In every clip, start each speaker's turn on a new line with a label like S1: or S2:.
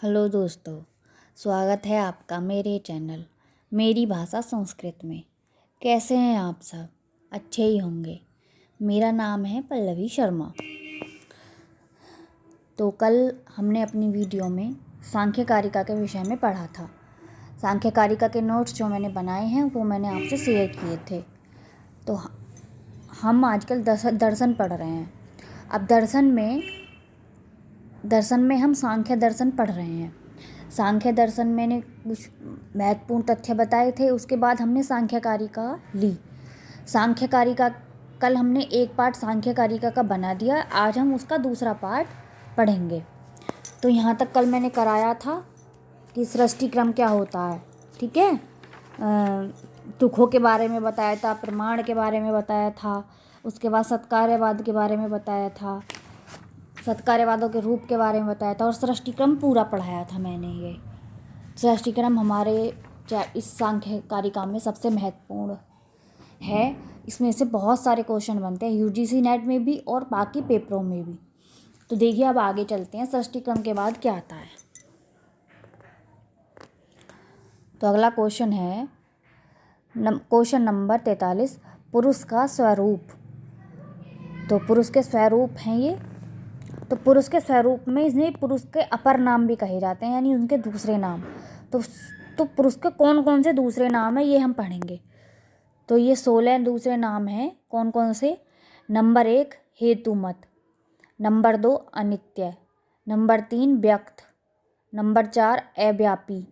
S1: Hello दोस्तों, स्वागत है आपका मेरे चैनल मेरी भाषा संस्कृत में। कैसे हैं आप सब? अच्छे ही होंगे। मेरा नाम है पल्लवी शर्मा। तो कल हमने अपनी वीडियो में सांख्य कारिका के विषय में पढ़ा था। सांख्य कारिका के नोट्स जो मैंने बनाए हैं वो मैंने आपसे शेयर किए थे। तो हम आजकल दर्शन पढ़ रहे हैं। अब दर्शन में हम सांख्य दर्शन पढ़ रहे हैं। सांख्य दर्शन मैंने कुछ महत्वपूर्ण तथ्य बताए थे। उसके बाद हमने सांख्य कारिका ली। सांख्य कारिका कल हमने एक पार्ट सांख्य कारिका का बना दिया। आज हम उसका दूसरा पार्ट पढ़ेंगे। तो यहाँ तक कल मैंने कराया था कि सृष्टि क्रम क्या होता है, ठीक है। तुकों के बारे में बताया था, प्रमाण के बारे में बताया था, उसके बाद सत्कार्यवाद के बारे में बताया था, सत्कार्यवादों के रूप के बारे में बताया था और सृष्टि क्रम पूरा पढ़ाया था मैंने। ये सृष्टि क्रम हमारे इस सांख्य कारिका में सबसे महत्वपूर्ण है। इसमें से बहुत सारे क्वेश्चन बनते हैं यूजीसी नेट में भी और बाकी पेपरों में भी। तो देखिए, अब आगे चलते हैं। सृष्टि क्रम के बाद क्या आता है? तो अगला क्वेश्चन है क्वेश्चन नंबर 43, पुरुष का स्वरूप। तो पुरुष के स्वरूप हैं ये। तो पुरुष के स्वरूप में इन्हें पुरुष के अपर नाम भी कहे जाते हैं, यानी उनके दूसरे नाम। तो पुरुष के कौन कौन से दूसरे नाम है ये हम पढ़ेंगे। तो ये 16 दूसरे नाम हैं। कौन कौन से? नंबर 1 हेतुमत, नंबर 2 अनित्य, नंबर 3 व्यक्त, नंबर 4 अव्यापी,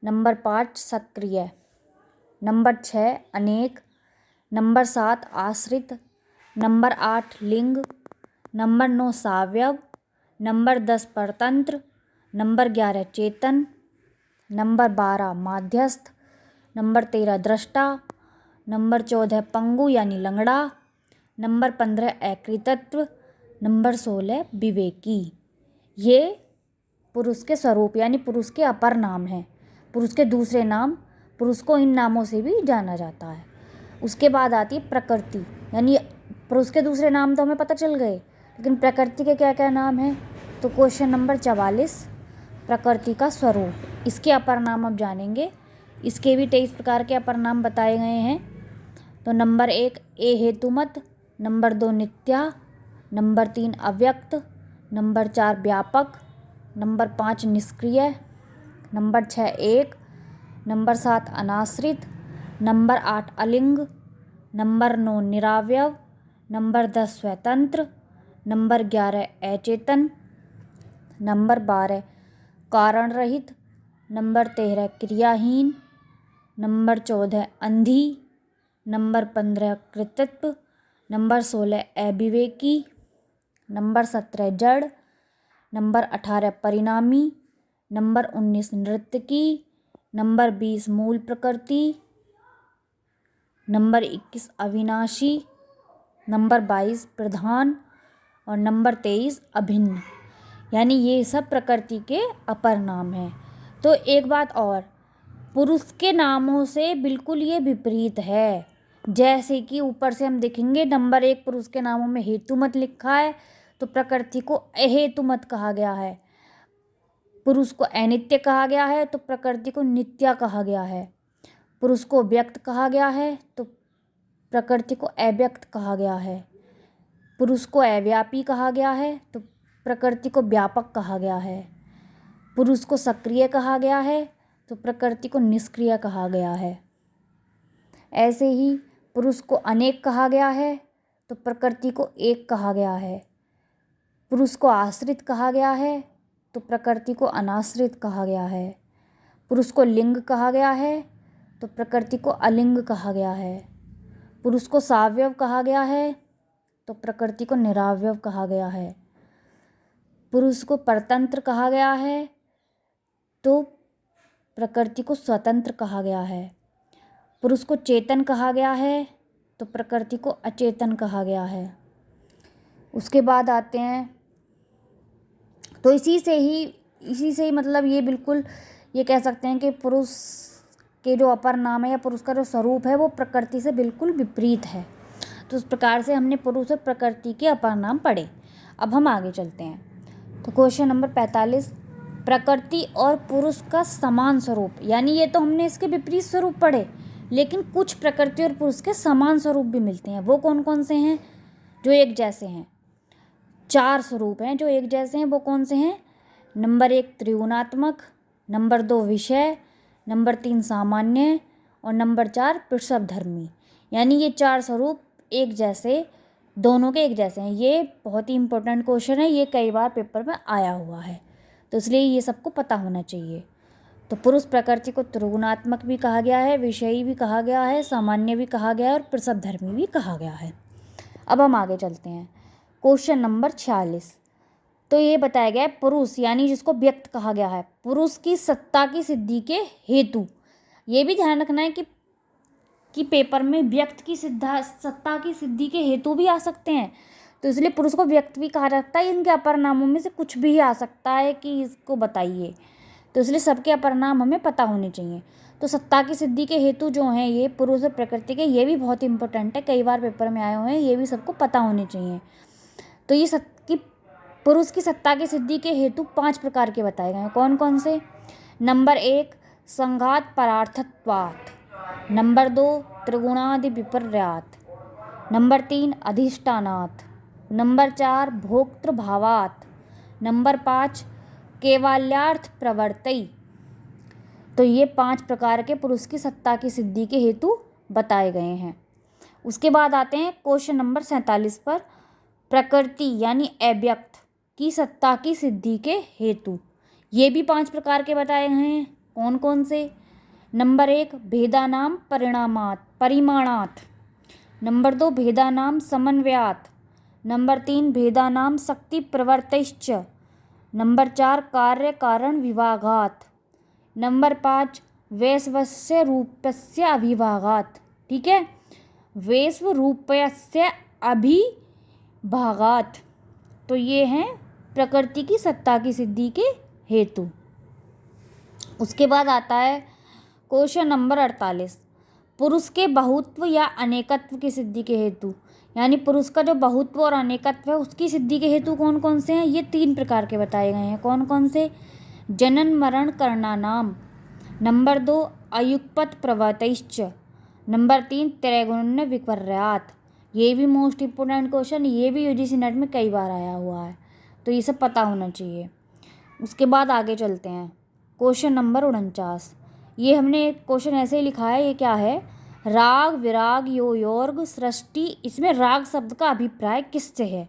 S1: नंबर 5 सक्रिय, नंबर 6 अनेक, नंबर 7 आश्रित, नंबर 8 लिंग, नंबर 9 सावयव, नंबर 10 परतंत्र, नंबर 11 चेतन, नंबर 12 माध्यस्थ, नंबर 13 दृष्टा, नंबर 14 पंगु यानी लंगड़ा, नंबर 15 अकृतत्व, नंबर 16 विवेकी। ये पुरुष के स्वरूप यानी पुरुष के अपर नाम हैं। पुरुष के दूसरे नाम, पुरुष को इन नामों से भी जाना जाता है। उसके बाद आती है प्रकृति, यानी पुरुष के दूसरे नाम तो हमें पता चल गए, लेकिन प्रकृति के क्या क्या नाम हैं? तो क्वेश्चन नंबर 44, प्रकृति का स्वरूप। इसके अपर नाम अब जानेंगे। इसके भी 23 प्रकार के अपर नाम बताए गए हैं। तो नंबर 1 ए हेतुमत, नंबर 2 नित्या, नंबर 3 अव्यक्त, नंबर 4 व्यापक, नंबर 5 निष्क्रिय, नंबर 6 एक, नंबर 7 अनाश्रित, नंबर 8 अलिंग, नंबर 9 निरावयव, नंबर 10 स्वतंत्र, नंबर 11 अचेतन, नंबर 12 कारण रहित, नंबर 13 क्रियाहीन, नंबर 14 अंधी, नंबर 15 कृतित्व, नंबर 16 अविवेकी, नंबर 17 जड़, नंबर 18 परिणामी, नंबर 19 नृत्यकी, नंबर 20 मूल प्रकृति, नंबर 21 अविनाशी, नंबर 22 प्रधान और नंबर 23 अभिन्न। यानी ये सब प्रकृति के अपर नाम हैं। तो एक बात और, पुरुष के नामों से बिल्कुल ये विपरीत है। जैसे कि ऊपर से हम देखेंगे, नंबर 1 पुरुष के नामों में हेतुमत लिखा है, तो प्रकृति को अहेतुमत कहा गया है। पुरुष को अनित्य कहा गया है, तो प्रकृति को नित्या कहा गया है। पुरुष को व्यक्त कहा गया है, तो प्रकृति को अव्यक्त कहा गया है। पुरुष को अव्यापी कहा गया है, तो प्रकृति को व्यापक कहा गया है। पुरुष को सक्रिय कहा गया है, तो प्रकृति को निष्क्रिय कहा गया है। ऐसे ही पुरुष को अनेक कहा गया है, तो प्रकृति को एक कहा गया है। पुरुष को आश्रित कहा गया है, तो प्रकृति को अनाश्रित कहा गया है। पुरुष को लिंग कहा गया है, तो प्रकृति को अलिंग कहा गया है। पुरुष को सावयव कहा गया है, तो प्रकृति को निरावयव कहा गया है। पुरुष को परतंत्र कहा गया है, तो प्रकृति को स्वतंत्र कहा गया है। पुरुष को चेतन कहा गया है, तो प्रकृति को अचेतन कहा गया है। उसके बाद आते हैं, तो इसी से ही मतलब ये बिल्कुल ये कह सकते हैं कि पुरुष के जो अपर नाम है या पुरुष का जो स्वरूप है वो प्रकृति से बिल्कुल विपरीत है। तो इस प्रकार से हमने पुरुष और प्रकृति के अपर नाम पढ़े। अब हम आगे चलते हैं। तो क्वेश्चन नंबर 45, प्रकृति और पुरुष का समान स्वरूप, यानी ये तो हमने इसके विपरीत स्वरूप पढ़े, लेकिन कुछ प्रकृति और पुरुष के समान स्वरूप भी मिलते हैं। वो कौन कौन से हैं जो एक जैसे हैं? 4 स्वरूप हैं जो एक जैसे हैं। वो कौन से हैं? नंबर 1 त्रिगुणात्मक, नंबर 2 विषय, नंबर 3 सामान्य और नंबर 4 वृषभधर्मी। यानी ये 4 स्वरूप एक जैसे, दोनों के एक जैसे हैं। ये बहुत ही इंपॉर्टेंट क्वेश्चन है, ये कई बार पेपर में आया हुआ है, तो इसलिए ये सबको पता होना चाहिए। तो पुरुष प्रकृति को त्रिगुणात्मक भी कहा गया है, विषयी भी कहा गया है, सामान्य भी कहा गया है और वृषभधर्मी भी कहा गया है। अब हम आगे चलते हैं। Question number 46। तो ये बताया गया है पुरुष यानी जिसको व्यक्त कहा गया है, पुरुष की सत्ता की सिद्धि के हेतु। ये भी ध्यान रखना है कि पेपर में व्यक्त की सत्ता की सिद्धि के हेतु भी आ सकते हैं, तो इसलिए पुरुष को व्यक्त भी कहा जाता है। इनके अपर नामों में से कुछ भी आ सकता है कि इसको बताइए, तो इसलिए सबके अपर नाम हमें पता होने चाहिए। तो सत्ता की सिद्धि के हेतु जो हैं ये पुरुष और प्रकृति के, ये भी बहुत इंपॉर्टेंट है, कई बार पेपर में आए हुए हैं, ये भी सबको पता होने चाहिए। तो ये पुरुष की सत्ता की सिद्धि के हेतु 5 प्रकार के बताए गए हैं। कौन कौन से? नंबर 1 संघात परार्थत्वात्, नंबर 2 त्रिगुणादि विपर्यात्, नंबर 3 अधिष्ठानात्, नंबर 4 भोक्तृभावात्, नंबर 5 केवल्यार्थ प्रवर्तई। तो ये 5 प्रकार के पुरुष की सत्ता की सिद्धि के हेतु बताए गए हैं। उसके बाद आते हैं क्वेश्चन नंबर 47 पर, प्रकृति यानी अव्यक्त की सत्ता की सिद्धि के हेतु। ये भी 5 प्रकार के बताए गए हैं। कौन कौन से? नंबर 1 भेदानाम परिमाणात्, नंबर 2 भेदानाम समन्वयात्, नंबर 3 भेदानाम शक्ति प्रवर्तैश्च, नंबर 4 कार्य कारण विभागात्, नंबर 5 वैश्वस्य रूपस्य अभिभागात्। ठीक है, वैश्व रूपस्य अभिभागात्। तो ये हैं प्रकृति की सत्ता की सिद्धि के हेतु। उसके बाद आता है क्वेश्चन नंबर 48, पुरुष के बहुत्व या अनेकत्व की सिद्धि के हेतु। यानी पुरुष का जो बहुत्व और अनेकत्व है उसकी सिद्धि के हेतु कौन कौन से हैं? ये 3 प्रकार के बताए गए हैं। कौन कौन से? जनन मरण करणानाम, नंबर 2 अयुगपत प्रवर्तैश्च, नंबर 3 त्रैगुण्य विपर्यात्। ये भी मोस्ट इम्पोर्टेंट क्वेश्चन, ये भी यूजीसी नेट में कई बार आया हुआ है, तो ये सब पता होना चाहिए। उसके बाद आगे चलते हैं क्वेश्चन नंबर 49। ये हमने क्वेश्चन ऐसे ही लिखा है, ये क्या है? राग विराग योर्ग सृष्टि। इसमें राग शब्द का अभिप्राय किससे है?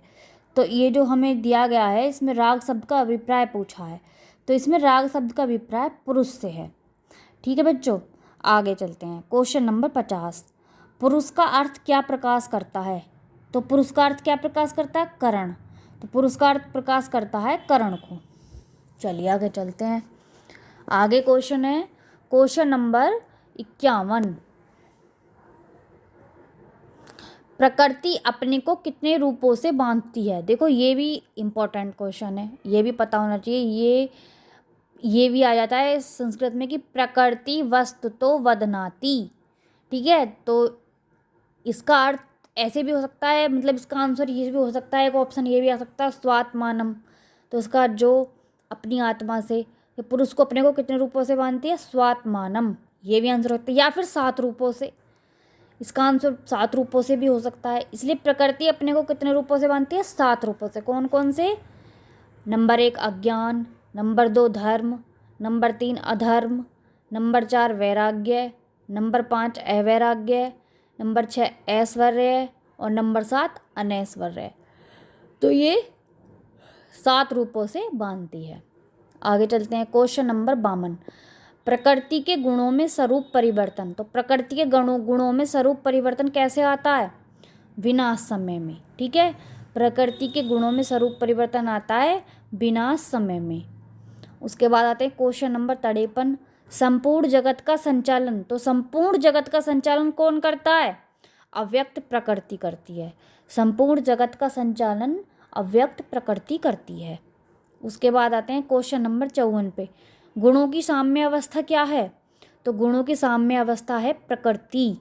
S1: तो ये जो हमें दिया गया है इसमें राग शब्द का अभिप्राय पूछा है, तो इसमें राग शब्द का अभिप्राय पुरुष से है। ठीक है बच्चों, आगे चलते हैं क्वेश्चन नंबर 50। पुरुष का अर्थ क्या प्रकाश करता है? तो पुरुष का अर्थ क्या प्रकाश करता है? करण। तो पुरुष का अर्थ प्रकाश करता है करण को। चलिए आगे चलते हैं। आगे क्वेश्चन है क्वेश्चन नंबर 51, प्रकृति अपने को कितने रूपों से बांधती है? देखो ये भी इम्पोर्टेंट क्वेश्चन है, ये भी पता होना चाहिए। ये भी आ जाता है संस्कृत में कि प्रकृति वस्तु तो वदनाति। ठीक है, तो इसका अर्थ ऐसे भी हो सकता है, मतलब इसका आंसर ये भी हो सकता है, एक ऑप्शन ये भी आ सकता है स्वात्मानम। तो इसका जो अपनी आत्मा से, पुरुष को अपने को कितने रूपों से बांधती है? स्वात्मानम, ये भी आंसर होता है। या फिर 7 रूपों से, इसका आंसर 7 रूपों से भी हो सकता है। इसलिए प्रकृति अपने को कितने रूपों से बांधती है? 7 रूपों से। कौन कौन से? नंबर 1 अज्ञान, नंबर 2 धर्म, नंबर 3 अधर्म, नंबर 4 वैराग्य, नंबर 5 अवैराग्य, नंबर 6 ऐश्वर्य और नंबर 7 अनैश्वर्य। तो ये 7 रूपों से बांधती है। आगे चलते हैं क्वेश्चन नंबर 52, प्रकृति के गुणों में स्वरूप परिवर्तन। तो प्रकृति के गुणों में स्वरूप परिवर्तन कैसे आता है? विनाश समय में। ठीक है, प्रकृति के गुणों में स्वरूप परिवर्तन आता है विनाश समय में। उसके बाद आते हैं क्वेश्चन नंबर 53, संपूर्ण जगत का संचालन। तो संपूर्ण जगत का संचालन कौन करता है? अव्यक्त प्रकृति करती है। संपूर्ण जगत का संचालन अव्यक्त प्रकृति करती है। उसके बाद आते हैं क्वेश्चन नंबर 54 पे, गुणों की साम्य अवस्था क्या है? तो गुणों की साम्य अवस्था है प्रकृति।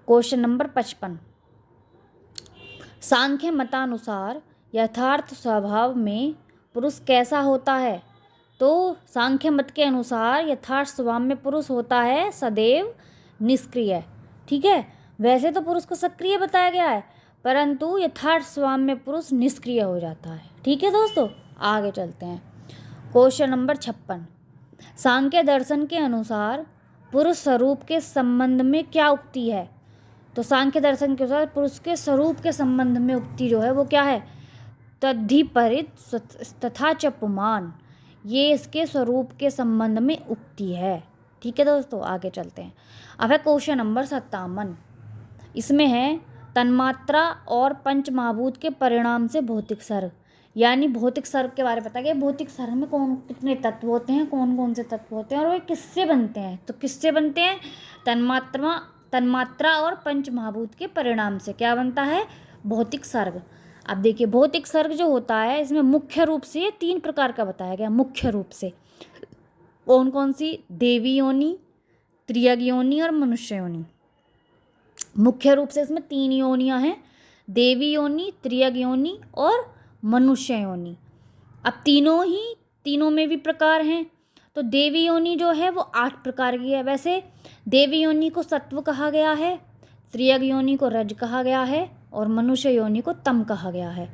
S1: क्वेश्चन नंबर 55, सांख्य मतानुसार यथार्थ स्वभाव में पुरुष कैसा होता है? तो सांख्य मत के अनुसार यथार्थ स्वभाव में पुरुष होता है सदैव निष्क्रिय। ठीक है, वैसे तो पुरुष को सक्रिय बताया गया है, परंतु यथार्थ स्वभाव में पुरुष निष्क्रिय हो जाता है। ठीक है दोस्तों, आगे चलते हैं। Question number 56। सांख्य दर्शन के अनुसार पुरुष स्वरूप के संबंध में क्या उक्ति है? तो सांख्य दर्शन के अनुसार पुरुष के स्वरूप के संबंध में उक्ति जो है वो क्या है? तद्धिपरित तथा च पुमान, ये इसके स्वरूप के संबंध में उक्ति है। ठीक है दोस्तों, आगे चलते हैं। अब है क्वेश्चन नंबर 57। इसमें है तन्मात्रा और पंचमहाभूत के परिणाम से भौतिक सर्ग, यानी भौतिक सर्ग के बारे में बताया गया। भौतिक सर्ग में कौन कितने तत्व होते हैं, कौन कौन से तत्व होते हैं और वे किससे बनते हैं? तो किससे बनते हैं? तन्मात्रा और पंचमहाभूत के परिणाम से क्या बनता है? भौतिक सर्ग। अब देखिए, भौतिक सर्ग जो होता है इसमें मुख्य रूप से ये 3 प्रकार का बताया गया। मुख्य रूप से कौन कौन सी? देवी योनि, त्रियग योनि और मनुष्य योनि। मुख्य रूप से इसमें 3 योनियां हैं, देवी योनि, त्रियग योनि और मनुष्य योनि। अब तीनों में भी प्रकार हैं। तो देवी योनि जो है वो 8 प्रकार की है। वैसे देवी योनि को सत्व कहा गया है, त्रियग योनि को रज कहा गया है और मनुष्य योनि को तम कहा गया है।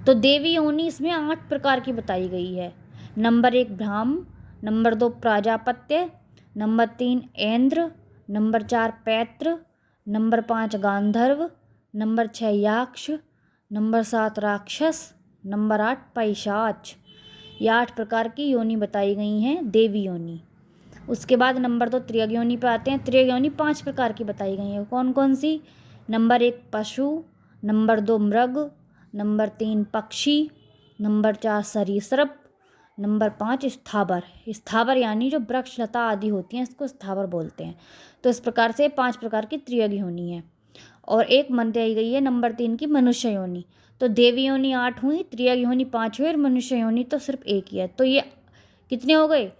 S1: तो देवी योनि इसमें 8 प्रकार की बताई गई है। नंबर 1 ब्राह्म, नंबर 2 प्राजापत्य, नंबर 3 ऐन्द्र, नंबर 4 पैत्र, नंबर 5 गांधर्व, नंबर 6 याक्ष, नंबर 7 राक्षस, नंबर 8 पैशाच। ये 8 प्रकार की योनि बताई गई हैं देवी योनि। उसके बाद नंबर 2 त्रियग योनि पे आते हैं। त्रियग योनि 5 प्रकार की बताई गई हैं। कौन कौन सी? नंबर 1 पशु, नंबर 2 मृग, नंबर 3 पक्षी, नंबर 4 सरीसृप, नंबर 5 स्थावर। स्थावर यानी जो वृक्ष लता आदि होती हैं इसको स्थावर बोलते हैं। तो इस प्रकार से 5 प्रकार की त्रियग योनि है। और एक बताई गई है नंबर 3 की मनुष्य योनि। तो देवी योनि 8 हुई, त्रियग योनि 5 हुई और मनुष्य योनि तो सिर्फ 1 ही है। तो ये कितने हो गए?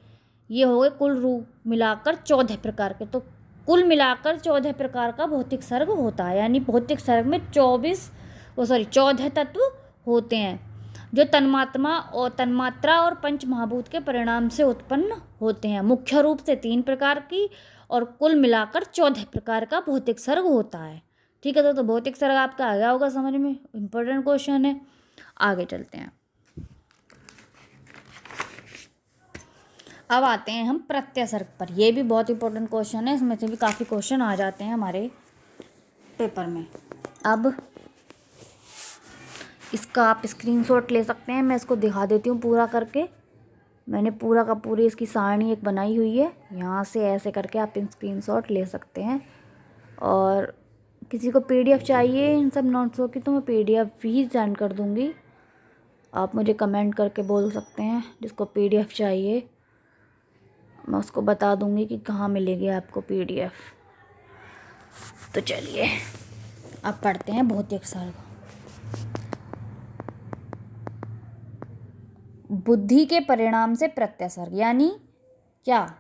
S1: ये हो गए कुल रूप मिलाकर 14 प्रकार के। तो कुल मिलाकर 14 प्रकार का भौतिक सर्ग होता है, यानी भौतिक सर्ग में 14 तत्व होते हैं जो तन्मात्रा और पंचमहाभूत के परिणाम से उत्पन्न होते हैं। मुख्य रूप से 3 प्रकार की और कुल मिलाकर 14 प्रकार का भौतिक सर्ग होता है। ठीक है, तो भौतिक सर्ग आपका आ गया होगा समझ में। इंपॉर्टेंट क्वेश्चन है। आगे चलते हैं। अब आते हैं हम प्रत्यय सर्ग पर। यह भी बहुत इंपॉर्टेंट क्वेश्चन है, इसमें से भी काफ़ी क्वेश्चन आ जाते हैं हमारे पेपर में। अब इसका आप स्क्रीनशॉट ले सकते हैं, मैं इसको दिखा देती हूँ पूरा करके। मैंने पूरा का पूरी इसकी सारणी एक बनाई हुई है, यहाँ से ऐसे करके आप स्क्रीनशॉट ले सकते हैं। और किसी को PDF चाहिए इन सब नोट्सों की तो मैं PDF ही सेंड कर दूँगी। आप मुझे कमेंट करके बोल सकते हैं, जिसको PDF चाहिए मैं उसको बता दूँगी कि कहाँ मिलेगी आपको PDF। तो चलिए अब पढ़ते हैं भौतिक सर्ग। बुद्धि के परिणाम से प्रत्यय सर्ग, यानी क्या?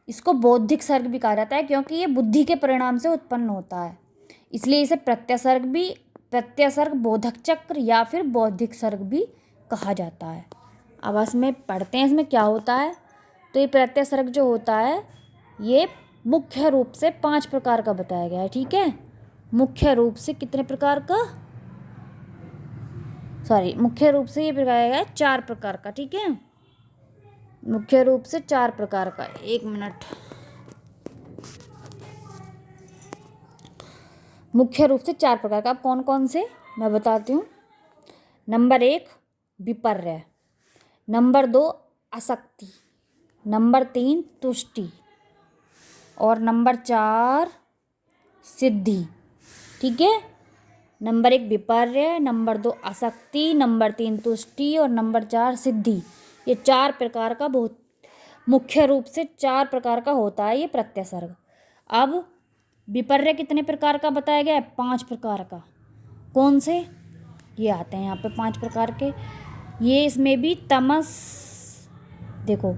S1: इसको बौद्धिक सर्ग भी कहा जाता है क्योंकि ये बुद्धि के परिणाम से उत्पन्न होता है, इसलिए इसे प्रत्यय सर्ग, बोधक चक्र या फिर बौद्धिक सर्ग भी कहा जाता है। अब इसमें पढ़ते हैं इसमें क्या होता है। तो ये प्रत्यय सर्ग जो होता है ये मुख्य रूप से 5 प्रकार का बताया गया है। ठीक है, मुख्य रूप से कितने प्रकार का? मुख्य रूप से ये बताया गया है 4 प्रकार का। ठीक है, मुख्य रूप से 4 प्रकार का। 1 मिनट। मुख्य रूप से 4 प्रकार का। अब कौन कौन से मैं बताती हूँ। नंबर 1 विपर्य, नंबर 2 आसक्ति, नंबर 3 तुष्टि और नंबर 4 सिद्धि। ठीक है, नंबर 1 विपर्य, नंबर 2 आसक्ति, नंबर 3 तुष्टि और नंबर 4 सिद्धि। ये 4 प्रकार का मुख्य रूप से 4 प्रकार का होता है ये प्रत्यय सर्ग। अब विपर्य कितने प्रकार का बताया गया है? 5 प्रकार का। कौन से? ये आते हैं यहाँ पे 5 प्रकार के। ये इसमें भी तमस, देखो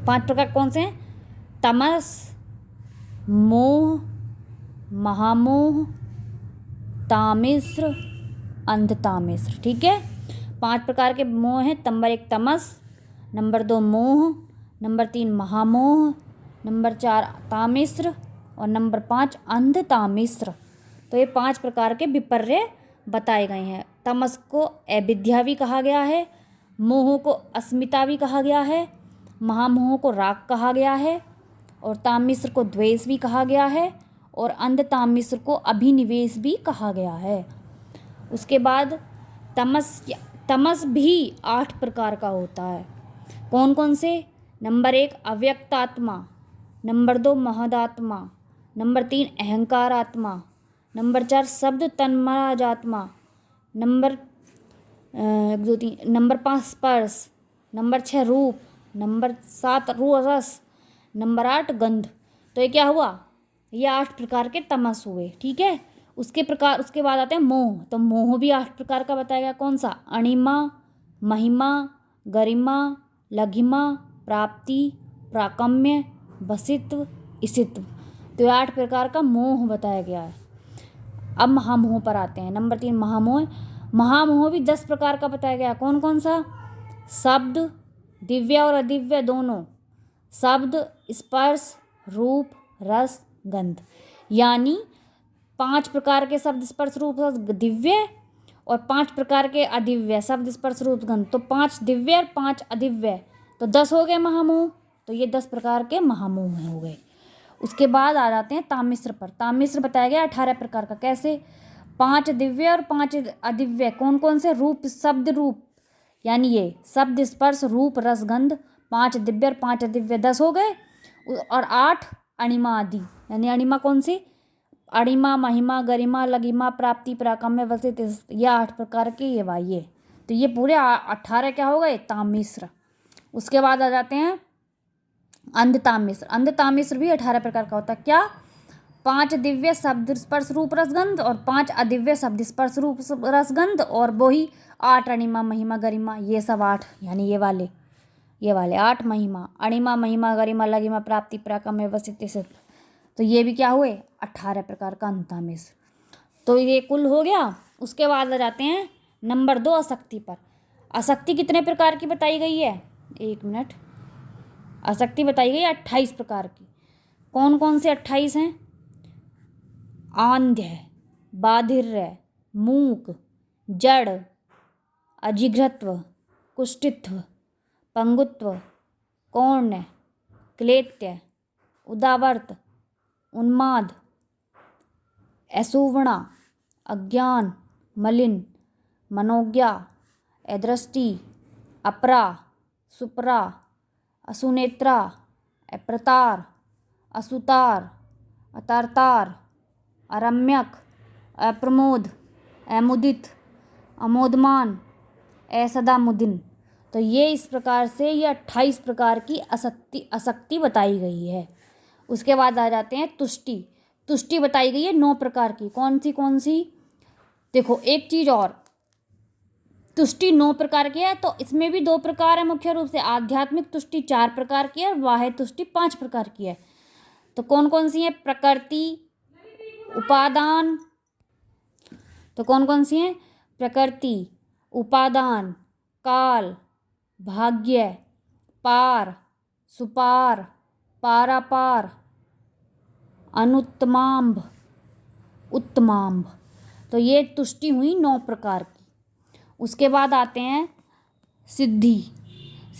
S1: 5 प्रकार कौन से हैं? तमस, मोह, महामोह, तामिश्र, अंधतामिश्र। ठीक है, 5 प्रकार के मोह हैं। नंबर 1 तमस, नंबर 2 मोह, नंबर 3 महामोह, नंबर 4 तामिश्र और नंबर 5 अंध तामिश्र। तो ये 5 प्रकार के विपर्य बताए गए हैं। तमस को अविद्या भी कहा गया है, मोह को अस्मिता भी कहा गया है, महामोह को राग कहा गया है और तामिश्र को द्वेष भी कहा गया है और अंध तामिश्र को अभिनिवेश भी कहा गया है। उसके बाद तमस भी 8 प्रकार का होता है। कौन कौन से? नंबर 1 अव्यक्तात्मा, नंबर 2 महदात्मा, नंबर 3 अहंकारात्मा, नंबर 4 शब्द तन्मयाजात्मा, नंबर 5 स्पर्श, नंबर 6 रूप, नंबर 7 रस, नंबर 8 गंध। तो ये क्या हुआ? ये 8 प्रकार के तमस हुए। ठीक है। उसके बाद आते हैं मोह। तो मोह भी 8 प्रकार का बताया गया। कौन सा? अणिमा, महिमा, गरिमा, लघिमा, प्राप्ति, प्राकम्य, वसित्व, इसित्व। तो ये 8 प्रकार का मोह बताया गया है। अब महामोह पर आते हैं। नंबर 3 महामोह। महामोह भी 10 प्रकार का बताया गया। कौन कौन सा? शब्द, दिव्य और अदिव्य दोनों, शब्द, स्पर्श, रूप, रस, गंध। यानी 5 प्रकार के शब्द, स्पर्श, रूप, रस, दिव्य और 5 प्रकार के अदिव्य, शब्द, स्पर्श, रूप, गंध। तो 5 दिव्य और 5 अदिव्य, तो 10 हो गए महामोह। तो ये 10 प्रकार के महामोह हो गए। उसके बाद आ जाते हैं तामिश्र पर। तामिश्र बताया गया 18 प्रकार का। कैसे? 5 दिव्य और 5 अदिव्य। कौन कौन से? रूप, शब्द, रूप, यानी ये शब्द, स्पर्श, रूप, रस, गंध। 5 दिव्य और 5 अदिव्य, 10 हो गए। और 8 अणिमा आदि, यानी अणिमा कौन सी? अणिमा, महिमा, गरिमा, लघिमा, प्राप्ति, प्राकम्य, वसित। ये 8 प्रकार के ये तो ये पूरे 18 क्या हो गए? तामिश्र। उसके बाद आ जाते हैं अंध तामिश्र। अंध तामिश्र भी 18 प्रकार का होता है। क्या? 5 दिव्य शब्द, स्पर्श, रूप, रसगंध और 5 अदिव्य शब्द, स्पर्श, रूप, रसगंध और वही 8 अणिमा, महिमा, गरिमा। ये सब 8, यानी ये वाले 8 महिमा, अणिमा, महिमा, गरिमा, लघिमा, प्राप्ति, प्राकम्य, वसित, इसित। तो ये भी क्या हुए? 18 प्रकार का अंध तामिश्र। तो ये कुल हो गया। उसके बाद आ जाते हैं नंबर 2 आसक्ति पर। आसक्ति कितने प्रकार की बताई गई है? 1 मिनट। आसक्ति बताई गई है 28 प्रकार की। कौन कौन से 28 हैं? आंध्य, बाधिर्य, मूक, जड़, अजिघ्रत्व, कुष्ठित्व, पंगुत्व, कौण्य, क्लेत्य, उदावर्त, उन्माद, असुवणा, अज्ञान, मलिन, मनोज्ञा, अदृष्टि, अपरा, सुपरा, असुनेत्रा, अप्रतार, असुतार, अतारतार, अरम्यक, अप्रमोद, अमुदित, अमोदमान, असदामुदिन। तो ये इस प्रकार से ये 28 प्रकार की आसक्ति बताई गई है। उसके बाद आ जाते हैं तुष्टि। तुष्टि बताई गई है 9 प्रकार की। कौन सी? देखो एक चीज़ और, तुष्टि 9 प्रकार की है तो इसमें भी 2 प्रकार है मुख्य रूप से। आध्यात्मिक तुष्टि 4 प्रकार की है, बाह्य तुष्टि 5 प्रकार की है। तो कौन सी है? प्रकृति, उपादान। तो कौन सी है? प्रकृति, उपादान, काल, भाग्य, पार, सुपार, पारापार, अनुत्तमांब, उत्तमांब। तो ये तुष्टि हुई 9 प्रकार की। उसके बाद आते हैं सिद्धि।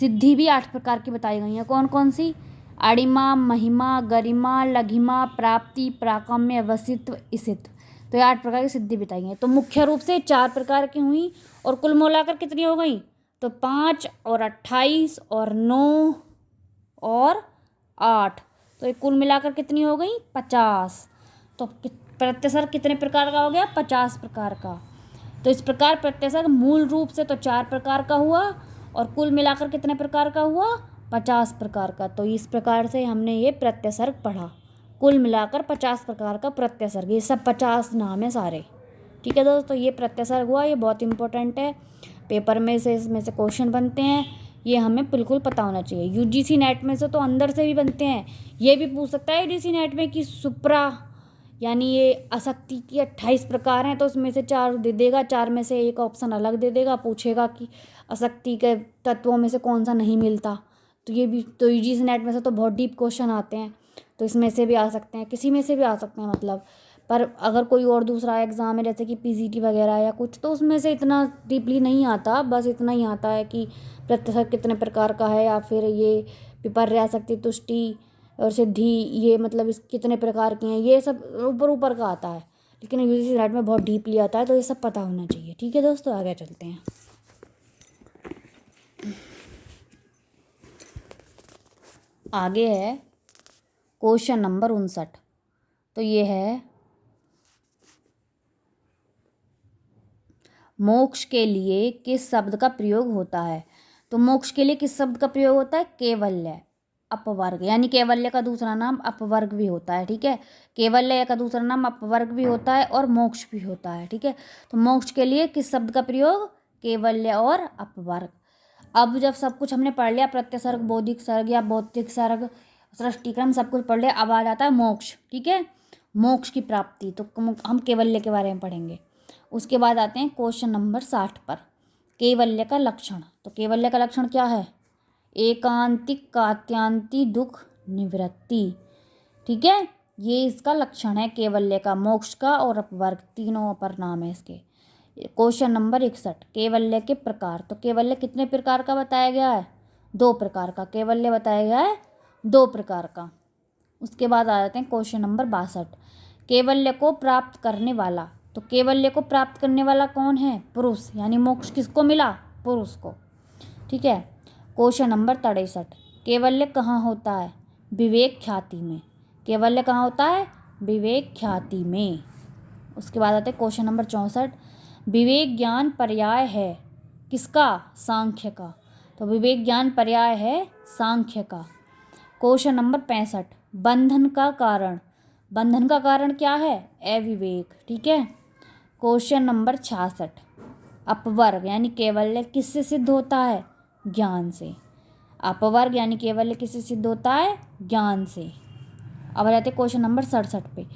S1: सिद्धि भी 8 प्रकार की बताई गई है। कौन सी? अणिमा, महिमा, गरिमा, लघिमा, प्राप्ति, प्राकम्य, वसित्व, इसित। तो ये 8 प्रकार की सिद्धि बताई गई है। तो मुख्य रूप से 4 प्रकार की हुई और कुल मिलाकर कितनी हो गई? तो 5 और 28 और 9 और 8, तो ये कुल मिलाकर कितनी हो गई? 50। तो प्रत्यसर्ग कितने प्रकार का हो गया? 50 प्रकार का। तो इस प्रकार प्रत्यसर्ग मूल रूप से तो 4 प्रकार का हुआ और कुल मिलाकर कितने प्रकार का हुआ? 50 प्रकार का। तो इस प्रकार से हमने ये प्रत्यसर्ग पढ़ा। कुल मिलाकर 50 प्रकार का प्रत्यसर्ग। ये सब 50 नाम है सारे। ठीक है दोस्तों, ये प्रत्यसर्ग हुआ। ये बहुत इंपॉर्टेंट है, पेपर में से इसमें से क्वेश्चन बनते हैं। ये हमें बिल्कुल पता होना चाहिए। यूजीसी नेट में से तो अंदर से भी बनते हैं। ये भी पूछ सकता है यूजीसी नेट में कि सुप्रा यानी ये आसक्ति की 28 प्रकार हैं, तो उसमें से 4 दे देगा, 4 में से एक ऑप्शन अलग दे देगा, पूछेगा कि आसक्ति के तत्वों में से कौन सा नहीं मिलता। तो ये भी तो यूजीसी नेट में से तो बहुत डीप क्वेश्चन आते हैं, तो इसमें से भी आ सकते हैं, किसी में से भी आ सकते हैं मतलब। पर अगर कोई और दूसरा एग्ज़ाम है जैसे कि पीजीटी वगैरह या कुछ, तो उसमें से इतना डीपली नहीं आता, बस इतना ही आता है कि प्रत्यय कितने प्रकार का है, या फिर ये विपर्या शक्ति तुष्टि और सिद्धि, ये मतलब इस कितने प्रकार के हैं, ये सब ऊपर ऊपर का आता है। लेकिन यूजीसी नेट में बहुत डीपली आता है, तो ये सब पता होना चाहिए। ठीक है दोस्तों, आगे चलते हैं। आगे है क्वेश्चन नंबर 59। तो ये है, मोक्ष के लिए किस शब्द का प्रयोग होता है? तो मोक्ष के लिए किस शब्द का प्रयोग होता है? केवल्य, अपवर्ग, यानी केवल्य का दूसरा नाम अपवर्ग भी होता है। ठीक है, केवल्य का दूसरा नाम अपवर्ग भी होता है और मोक्ष भी होता है। ठीक है, तो मोक्ष के लिए किस शब्द का प्रयोग? केवल्य और अपवर्ग। अब जब सब कुछ हमने पढ़ लिया, प्रत्यसर्ग, बौद्धिक सर्ग या भौतिक सर्ग, सृष्टिक्रम, सब कुछ पढ़ लिया, अब आ जाता है मोक्ष। ठीक है, मोक्ष की प्राप्ति, तो हम केवल्य के बारे में पढ़ेंगे। उसके बाद आते हैं क्वेश्चन नंबर 60 पर, केवल्य का लक्षण। तो केवल्य का लक्षण क्या है? एकांतिक कात्यांति दुख निवृत्ति। ठीक है, ये इसका लक्षण है केवल्य का, मोक्ष का और अपवर्ग, तीनों अपर नाम है इसके। क्वेश्चन नंबर 61, केवल्य के प्रकार। तो केवल्य कितने प्रकार का बताया गया है? 2 प्रकार का केवल्य बताया गया है, 2 प्रकार का। उसके बाद आ जाते हैं क्वेश्चन नंबर 62, केवल्य को प्राप्त करने वाला। तो केवल्य को प्राप्त करने वाला कौन है? पुरुष, यानी मोक्ष किसको मिला? पुरुष को। ठीक है, क्वेश्चन नंबर 63, केवल्य कहाँ होता है? विवेक ख्याति में। केवल्य कहाँ होता है? विवेक ख्याति में। उसके बाद आते हैं क्वेश्चन नंबर 64, विवेक ज्ञान पर्याय है किसका? सांख्य का। तो विवेक ज्ञान पर्याय है सांख्य का। क्वेश्चन नंबर 65, बंधन का कारण। बंधन का कारण क्या है? अविवेक। ठीक है, क्वेश्चन नंबर 66, अपवर्ग यानी केवल्य किससे सिद्ध होता है? ज्ञान से। अपवर्ग यानी केवल्य किससे सिद्ध होता है? ज्ञान से। अब आ जाते हैं क्वेश्चन नंबर 67 पे,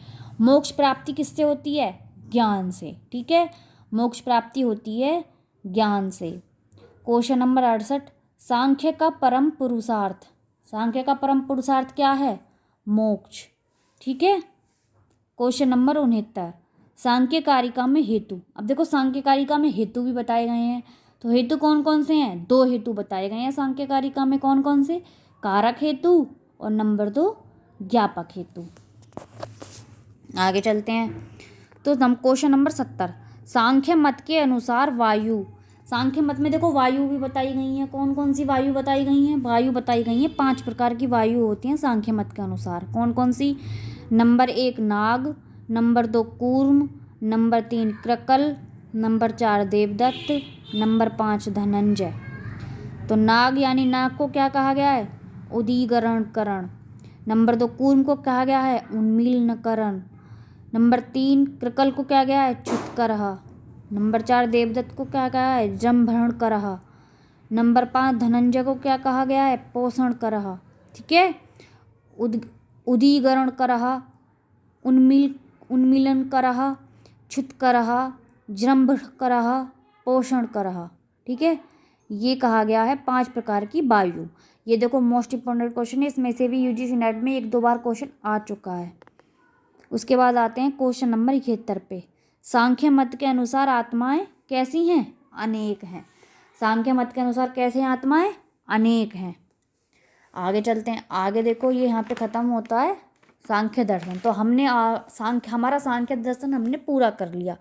S1: मोक्ष प्राप्ति किससे होती है? ज्ञान से। ठीक है, मोक्ष प्राप्ति होती है ज्ञान से। क्वेश्चन नंबर 68, सांख्य का परम पुरुषार्थ। सांख्य का परम पुरुषार्थ क्या है? मोक्ष। ठीक है, क्वेश्चन नंबर 69, सांख्य कारिका में हेतु। अब देखो, सांख्य कारिका में हेतु भी बताए गए हैं, तो हेतु कौन कौन से हैं? 2 हेतु बताए गए हैं सांख्य कारिका में। कौन कौन से? कारक हेतु और नंबर 2 ज्ञापक हेतु। आगे चलते हैं, तो हम क्वेश्चन नंबर 70, सांख्य मत के अनुसार वायु। सांख्य मत में देखो वायु भी बताई गई है। कौन कौन सी वायु बताई गई हैं? वायु बताई गई हैं, 5 प्रकार की वायु होती हैं सांख्य मत के अनुसार। कौन कौन सी? नंबर 1 नाग, नंबर 2 कूर्म, नंबर 3 कृकल, नंबर 4 देवदत्त, नंबर 5 धनंजय। तो नाग यानी नाग को क्या कहा गया है? उदीकरण। नंबर 2 कूर्म को कहा गया है उन्मीलनकरण। नंबर 3 कृकल को क्या गया है? छुतकरह। नंबर 4 देवदत्त को क्या कहा है? जमभरणकरह। नंबर 5 धनंजय को क्या कहा गया है? पोषणकरह। ठीक है, उदीकरणकरह, उन्मीलनकरह, छुतकरह, जृंभकरह, पोषणकरह। ठीक है, ये कहा गया है 5 प्रकार की वायु। ये देखो मोस्ट इंपॉर्टेंट क्वेश्चन है, इसमें से भी यूजीसी नेट में 1-2 बार क्वेश्चन आ चुका है। उसके बाद आते हैं क्वेश्चन नंबर 71 पे, सांख्य मत के अनुसार आत्माएं कैसी हैं? अनेक हैं। सांख्य मत के अनुसार कैसे हैं आत्माएं? अनेक हैं। आगे चलते हैं, आगे देखो ये यहाँ पे ख़त्म होता है सांख्य दर्शन। तो हमने हमारा सांख्य दर्शन हमने पूरा कर लिया।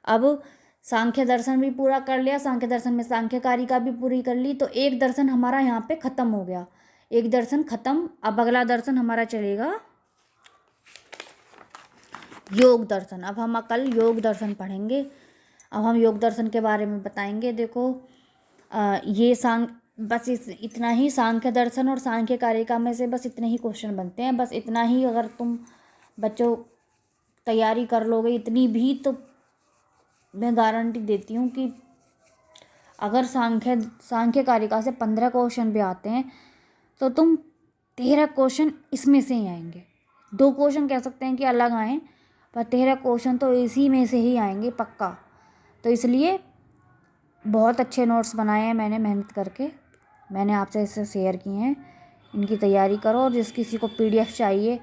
S1: अब सांख्य दर्शन भी पूरा कर लिया, सांख्य दर्शन में सांख्य कारिका भी पूरी कर ली, तो एक दर्शन हमारा यहाँ पे ख़त्म हो गया। एक दर्शन ख़त्म। अब अगला दर्शन हमारा चलेगा योग दर्शन। अब हम कल योग दर्शन पढ़ेंगे। अब हम योग दर्शन के बारे में बताएंगे। देखो ये बस इतना ही, सांख्य दर्शन और सांख्य कारिका में से बस इतने ही क्वेश्चन बनते हैं। बस इतना ही अगर तुम बच्चों तैयारी कर लोगे इतनी भी, तो मैं गारंटी देती हूँ कि अगर सांख्य कारिका से 15 क्वेश्चन भी आते हैं तो तुम 13 क्वेश्चन इसमें से ही आएंगे। 2 क्वेश्चन कह सकते हैं कि अलग आएँ, पर 13 क्वेश्चन तो इसी में से ही आएंगे पक्का। तो इसलिए बहुत अच्छे नोट्स बनाए हैं मैंने मेहनत करके। मैंने आपसे इसे शेयर किए हैं, इनकी तैयारी करो। और जिस किसी को PDF चाहिए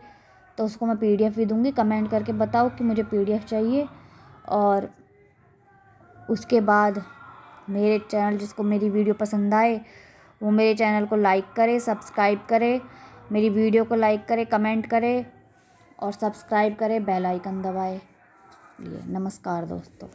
S1: तो उसको मैं PDF भी दूँगी। कमेंट करके बताओ कि मुझे PDF चाहिए। और उसके बाद मेरे चैनल, जिसको मेरी वीडियो पसंद आए वो मेरे चैनल को लाइक करे, सब्सक्राइब करे, मेरी वीडियो को लाइक करे, कमेंट करे और सब्सक्राइब करे, बेल आइकन दबाए। नमस्कार दोस्तों।